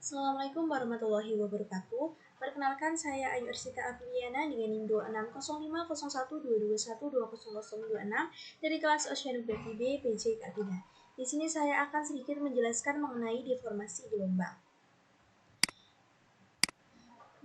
Assalamualaikum warahmatullahi wabarakatuh. Perkenalkan, saya Ayu Arsita Apriliana dengan NIM 26050122120026 dari kelas Oceanografi B PJ Kartina. Di sini saya akan sedikit menjelaskan mengenai deformasi gelombang.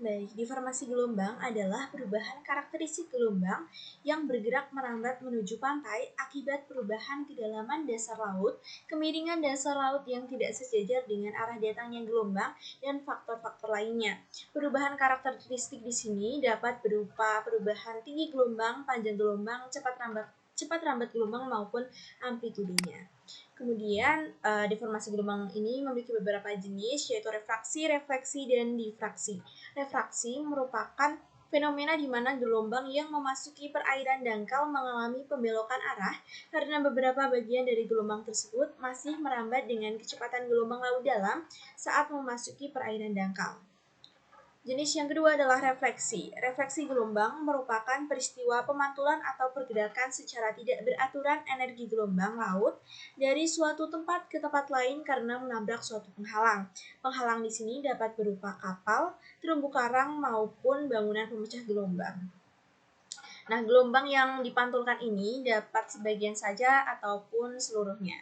Baik, deformasi gelombang adalah perubahan karakteristik gelombang yang bergerak merambat menuju pantai akibat perubahan kedalaman dasar laut, kemiringan dasar laut yang tidak sejajar dengan arah datangnya gelombang, dan faktor-faktor lainnya. Perubahan karakteristik di sini dapat berupa perubahan tinggi gelombang, panjang gelombang, cepat rambat gelombang maupun amplitudenya. Kemudian, deformasi gelombang ini memiliki beberapa jenis, yaitu refraksi, refleksi, dan difraksi. Refraksi merupakan fenomena di mana gelombang yang memasuki perairan dangkal mengalami pembelokan arah karena beberapa bagian dari gelombang tersebut masih merambat dengan kecepatan gelombang laut dalam saat memasuki perairan dangkal. Jenis yang kedua adalah refleksi. Refleksi gelombang merupakan peristiwa pemantulan atau pergerakan secara tidak beraturan energi gelombang laut dari suatu tempat ke tempat lain karena menabrak suatu penghalang. Penghalang di sini dapat berupa kapal, terumbu karang, maupun bangunan pemecah gelombang. Nah, gelombang yang dipantulkan ini dapat sebagian saja ataupun seluruhnya.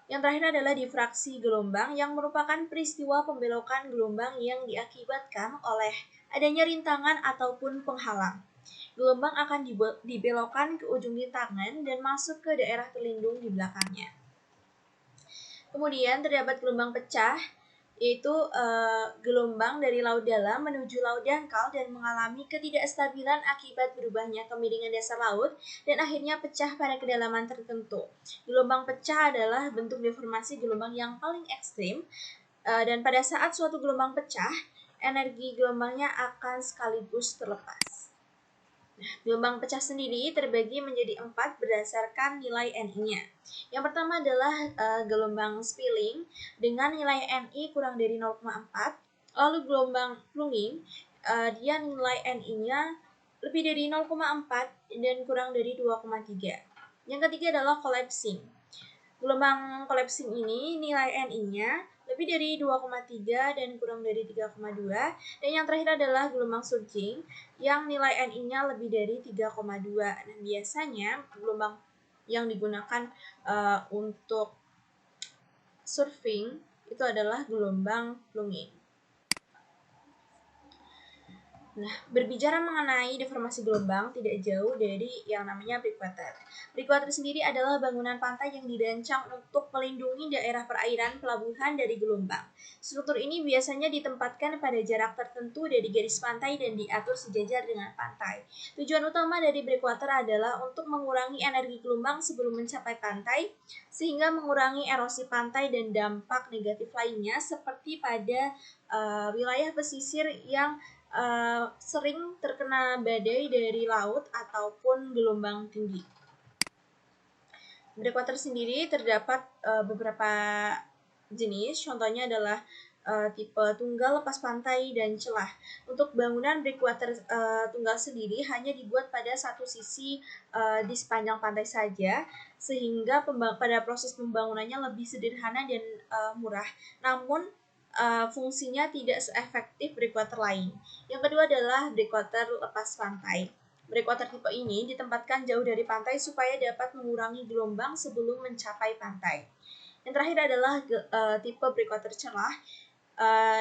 Yang terakhir adalah difraksi gelombang yang merupakan peristiwa pembelokan gelombang yang diakibatkan oleh adanya rintangan ataupun penghalang. Gelombang akan dibelokkan ke ujung rintangan dan masuk ke daerah terlindung di belakangnya. Kemudian terdapat gelombang pecah, yaitu gelombang dari laut dalam menuju laut dangkal dan mengalami ketidakstabilan akibat berubahnya kemiringan dasar laut dan akhirnya pecah pada kedalaman tertentu. Gelombang pecah adalah bentuk deformasi gelombang yang paling ekstrim, dan pada saat suatu gelombang pecah, energi gelombangnya akan sekaligus terlepas. Gelombang pecah sendiri terbagi menjadi 4 berdasarkan nilai NI-nya. Yang pertama adalah gelombang spilling dengan nilai NI kurang dari 0,4. Lalu gelombang plunging, dia nilai NI-nya lebih dari 0,4 dan kurang dari 2,3. Yang ketiga adalah collapsing. Gelombang collapsing ini nilai NI-nya lebih dari 2,3 dan kurang dari 3,2. Dan yang terakhir adalah gelombang surging yang nilai NI-nya lebih dari 3,2. Nah, biasanya gelombang yang digunakan untuk surfing itu adalah gelombang plunging. Nah, berbicara mengenai deformasi gelombang tidak jauh dari yang namanya breakwater. Breakwater sendiri adalah bangunan pantai yang dirancang untuk melindungi daerah perairan pelabuhan dari gelombang. Struktur ini biasanya ditempatkan pada jarak tertentu dari garis pantai dan diatur sejajar dengan pantai. Tujuan utama dari breakwater adalah untuk mengurangi energi gelombang sebelum mencapai pantai, sehingga mengurangi erosi pantai dan dampak negatif lainnya seperti pada wilayah pesisir yang sering terkena badai dari laut ataupun gelombang tinggi. Breakwater sendiri terdapat beberapa jenis, contohnya adalah tipe tunggal, lepas pantai, dan celah. Untuk bangunan breakwater tunggal sendiri hanya dibuat pada satu sisi di sepanjang pantai saja, sehingga pada proses pembangunannya lebih sederhana dan murah. Namun fungsinya tidak seefektif breakwater lain. Yang kedua adalah breakwater lepas pantai. Breakwater tipe ini ditempatkan jauh dari pantai supaya dapat mengurangi gelombang sebelum mencapai pantai. Yang terakhir adalah tipe breakwater celah,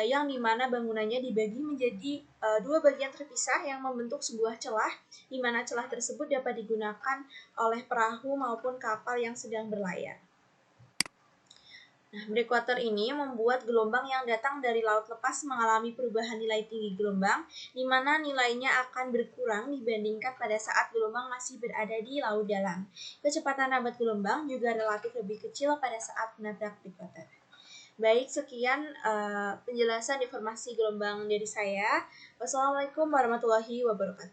yang dimana bangunannya dibagi menjadi 2 bagian terpisah yang membentuk sebuah celah, di mana celah tersebut dapat digunakan oleh perahu maupun kapal yang sedang berlayar. Nah, breakwater ini membuat gelombang yang datang dari laut lepas mengalami perubahan nilai tinggi gelombang, di mana nilainya akan berkurang dibandingkan pada saat gelombang masih berada di laut dalam. Kecepatan rambat gelombang juga relatif lebih kecil pada saat menabrak breakwater. Baik, sekian penjelasan informasi gelombang dari saya. Wassalamualaikum warahmatullahi wabarakatuh.